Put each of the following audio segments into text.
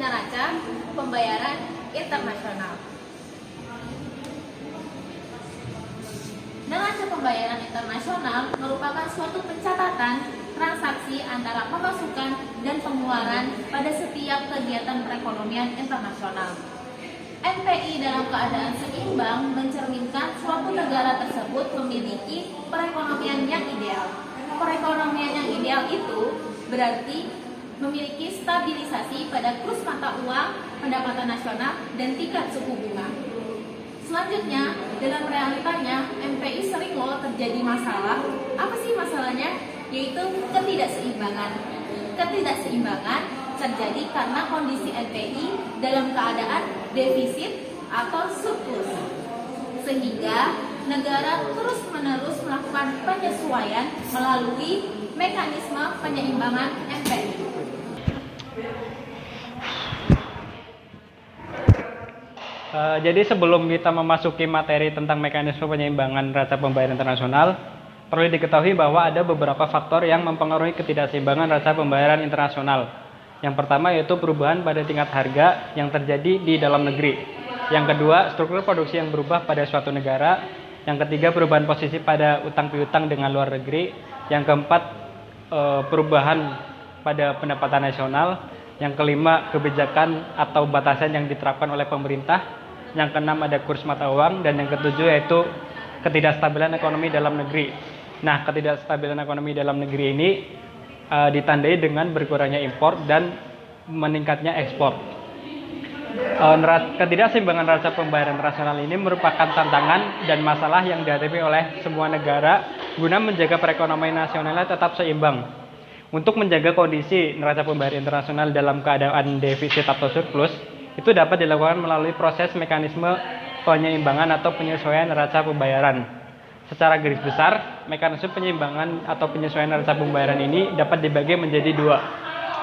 neraca pembayaran internasional. Neraca pembayaran internasional merupakan suatu pencatatan transaksi antara pemasukan dan pengeluaran pada setiap kegiatan perekonomian internasional. NPI dalam keadaan seimbang mencerminkan suatu negara tersebut memiliki perekonomian yang ideal. Perekonomian yang ideal itu berarti memiliki stabilisasi pada kurs mata uang, pendapatan nasional, dan tingkat suku bunga. Selanjutnya, dalam realitanya, NPI sering terjadi masalah. Apa sih masalahnya? Yaitu ketidakseimbangan. Ketidakseimbangan terjadi karena kondisi NPI dalam keadaan defisit atau surplus, sehingga negara terus-menerus melakukan penyesuaian melalui mekanisme penyeimbangan NPI. Jadi sebelum kita memasuki materi tentang mekanisme penyeimbangan neraca pembayaran internasional, perlu diketahui bahwa ada beberapa faktor yang mempengaruhi ketidakseimbangan neraca pembayaran internasional. Yang pertama yaitu perubahan pada tingkat harga yang terjadi di dalam negeri. Yang kedua, struktur produksi yang berubah pada suatu negara. Yang ketiga, perubahan posisi pada utang piutang dengan luar negeri. Yang keempat, perubahan pada pendapatan nasional. Yang kelima, kebijakan atau batasan yang diterapkan oleh pemerintah. Yang keenam, ada kurs mata uang. Dan yang ketujuh yaitu ketidakstabilan ekonomi dalam negeri. Nah, ketidakstabilan ekonomi dalam negeri ini ditandai dengan berkurangnya impor dan meningkatnya ekspor. Ketidakseimbangan neraca pembayaran internasional ini merupakan tantangan dan masalah yang dihadapi oleh semua negara guna menjaga perekonomian nasionalnya tetap seimbang. Untuk menjaga kondisi neraca pembayaran internasional dalam keadaan defisit atau surplus, itu dapat dilakukan melalui proses mekanisme penyeimbangan atau penyesuaian neraca pembayaran. Secara garis besar, mekanisme penyeimbangan atau penyesuaian neraca pembayaran ini dapat dibagi menjadi dua.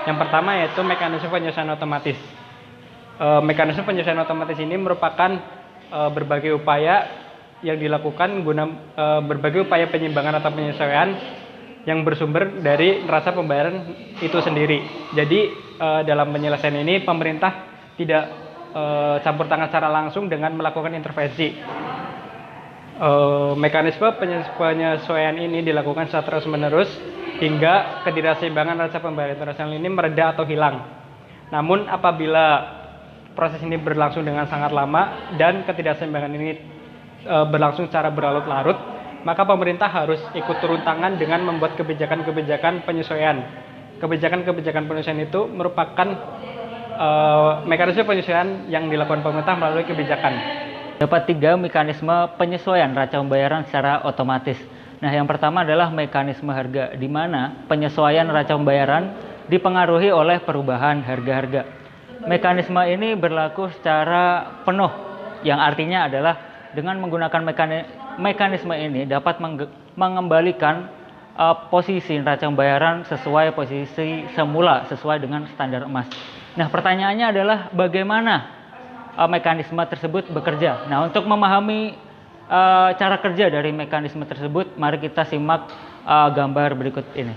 Yang pertama yaitu mekanisme penyesuaian otomatis. Mekanisme penyesuaian otomatis ini merupakan berbagai upaya yang dilakukan guna berbagai upaya penyeimbangan atau penyesuaian yang bersumber dari neraca pembayaran itu sendiri. Jadi dalam penyelesaian ini pemerintah tidak campur tangan secara langsung dengan melakukan intervensi. Mekanisme penyesuaian ini dilakukan secara terus-menerus hingga ketidakseimbangan neraca pembayaran internasional ini mereda atau hilang. Namun apabila proses ini berlangsung dengan sangat lama dan ketidakseimbangan ini berlangsung secara berlarut-larut, maka pemerintah harus ikut turun tangan dengan membuat kebijakan-kebijakan penyesuaian. Kebijakan-kebijakan penyesuaian itu merupakan mekanisme penyesuaian yang dilakukan pemerintah melalui kebijakan. Dapat 3 mekanisme penyesuaian neraca pembayaran secara otomatis. Nah, yang pertama adalah mekanisme harga, di mana penyesuaian neraca pembayaran dipengaruhi oleh perubahan harga-harga. Mekanisme ini berlaku secara penuh, yang artinya adalah dengan menggunakan mekanisme ini dapat mengembalikan posisi neraca pembayaran sesuai posisi semula, sesuai dengan standar emas. Nah, pertanyaannya adalah bagaimana mekanisme tersebut bekerja. Nah, untuk memahami cara kerja dari mekanisme tersebut, mari kita simak gambar berikut ini.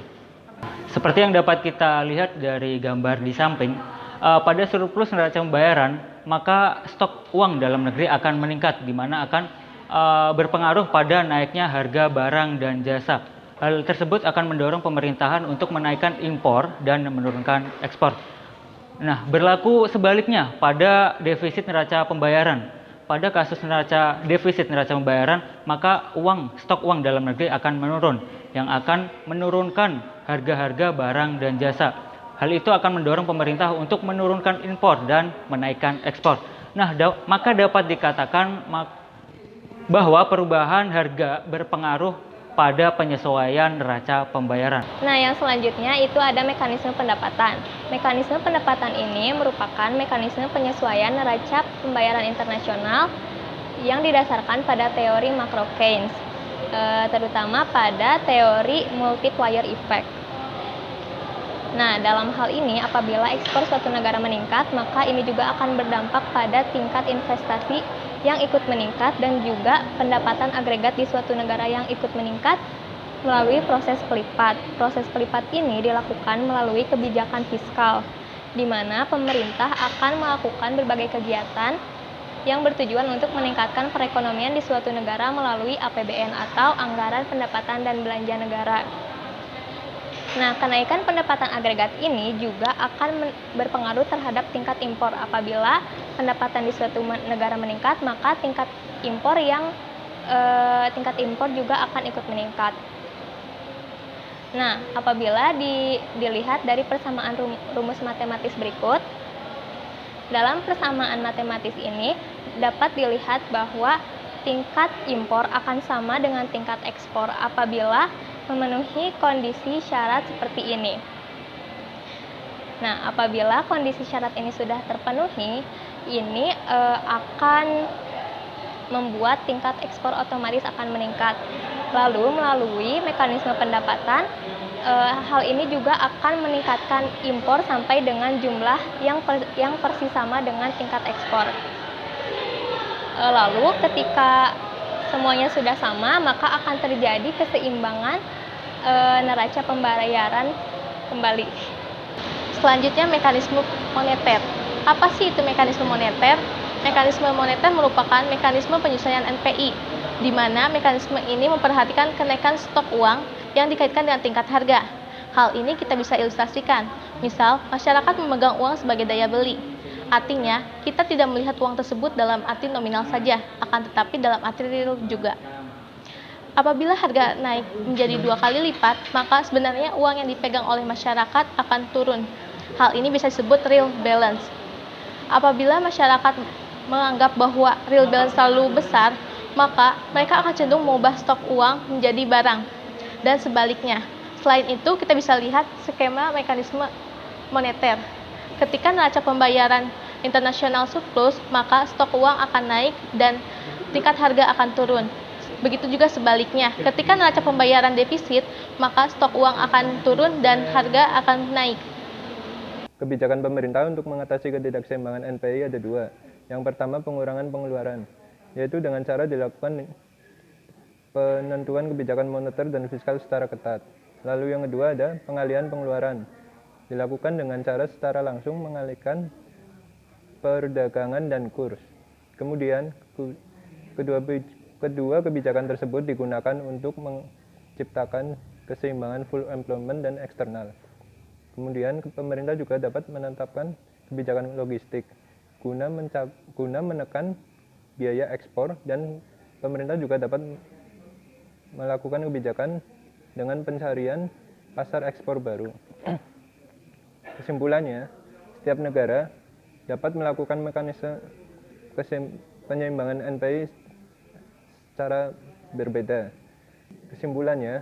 Seperti yang dapat kita lihat dari gambar di samping, pada surplus neraca pembayaran, maka stok uang dalam negeri akan meningkat, di mana akan berpengaruh pada naiknya harga barang dan jasa. Hal tersebut akan mendorong pemerintahan untuk menaikkan impor dan menurunkan ekspor. Nah, berlaku sebaliknya pada defisit neraca pembayaran. Pada kasus defisit neraca pembayaran, maka stok uang dalam negeri akan menurun, yang akan menurunkan harga-harga barang dan jasa. Hal itu akan mendorong pemerintah untuk menurunkan impor dan menaikkan ekspor. Nah, maka dapat dikatakan bahwa perubahan harga berpengaruh pada penyesuaian neraca pembayaran. Nah, yang selanjutnya itu ada mekanisme pendapatan. Mekanisme pendapatan ini merupakan mekanisme penyesuaian neraca pembayaran internasional yang didasarkan pada teori makro Keynes, terutama pada teori multiplier effect. Nah, dalam hal ini apabila ekspor suatu negara meningkat, maka ini juga akan berdampak pada tingkat investasi yang ikut meningkat dan juga pendapatan agregat di suatu negara yang ikut meningkat melalui proses pelipat. Proses pelipat ini dilakukan melalui kebijakan fiskal di mana pemerintah akan melakukan berbagai kegiatan yang bertujuan untuk meningkatkan perekonomian di suatu negara melalui APBN atau Anggaran Pendapatan dan Belanja Negara. Nah, kenaikan pendapatan agregat ini juga akan berpengaruh terhadap tingkat impor. Apabila pendapatan di suatu negara meningkat, maka tingkat impor juga akan ikut meningkat. Nah, apabila dilihat dari persamaan rumus matematis berikut, dalam persamaan matematis ini dapat dilihat bahwa tingkat impor akan sama dengan tingkat ekspor apabila memenuhi kondisi syarat seperti ini. Nah, apabila kondisi syarat ini sudah terpenuhi, ini akan membuat tingkat ekspor otomatis akan meningkat. Lalu melalui mekanisme pendapatan, hal ini juga akan meningkatkan impor sampai dengan jumlah yang persis sama dengan tingkat ekspor. Lalu ketika semuanya sudah sama, maka akan terjadi keseimbangan neraca pembayaran kembali. Selanjutnya, mekanisme moneter. Apa sih itu mekanisme moneter? Mekanisme moneter merupakan mekanisme penyesuaian NPI, di mana mekanisme ini memperhatikan kenaikan stok uang yang dikaitkan dengan tingkat harga. Hal ini kita bisa ilustrasikan. Misal, masyarakat memegang uang sebagai daya beli. Artinya, kita tidak melihat uang tersebut dalam arti nominal saja, akan tetapi dalam arti real juga. Apabila harga naik menjadi 2 kali lipat, maka sebenarnya uang yang dipegang oleh masyarakat akan turun. Hal ini bisa disebut real balance. Apabila masyarakat menganggap bahwa real balance terlalu besar, maka mereka akan cenderung mengubah stok uang menjadi barang. Dan sebaliknya. Selain itu, kita bisa lihat skema mekanisme moneter. Ketika neraca pembayaran internasional surplus, maka stok uang akan naik dan tingkat harga akan turun. Begitu juga sebaliknya. Ketika neraca pembayaran defisit, maka stok uang akan turun dan harga akan naik. Kebijakan pemerintah untuk mengatasi ketidakseimbangan NPI ada 2. Yang pertama, pengurangan pengeluaran, yaitu dengan cara dilakukan penentuan kebijakan moneter dan fiskal secara ketat. Lalu yang kedua ada pengalihan pengeluaran, dilakukan dengan cara secara langsung mengalihkan perdagangan dan kurs. Kemudian kedua kebijakan tersebut digunakan untuk menciptakan keseimbangan full employment dan eksternal. Kemudian pemerintah juga dapat menetapkan kebijakan logistik guna menekan biaya ekspor, dan pemerintah juga dapat melakukan kebijakan dengan pencarian pasar ekspor baru. Kesimpulannya, setiap negara dapat melakukan mekanisme penyeimbangan NPI secara berbeda. Kesimpulannya,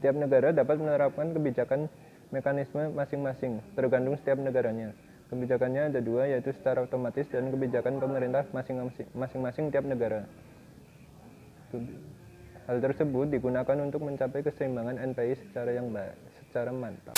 setiap negara dapat menerapkan kebijakan mekanisme masing-masing, tergantung setiap negaranya. Kebijakannya ada 2, yaitu secara otomatis dan kebijakan pemerintah masing-masing tiap negara. Hal tersebut digunakan untuk mencapai keseimbangan NPI secara mantap.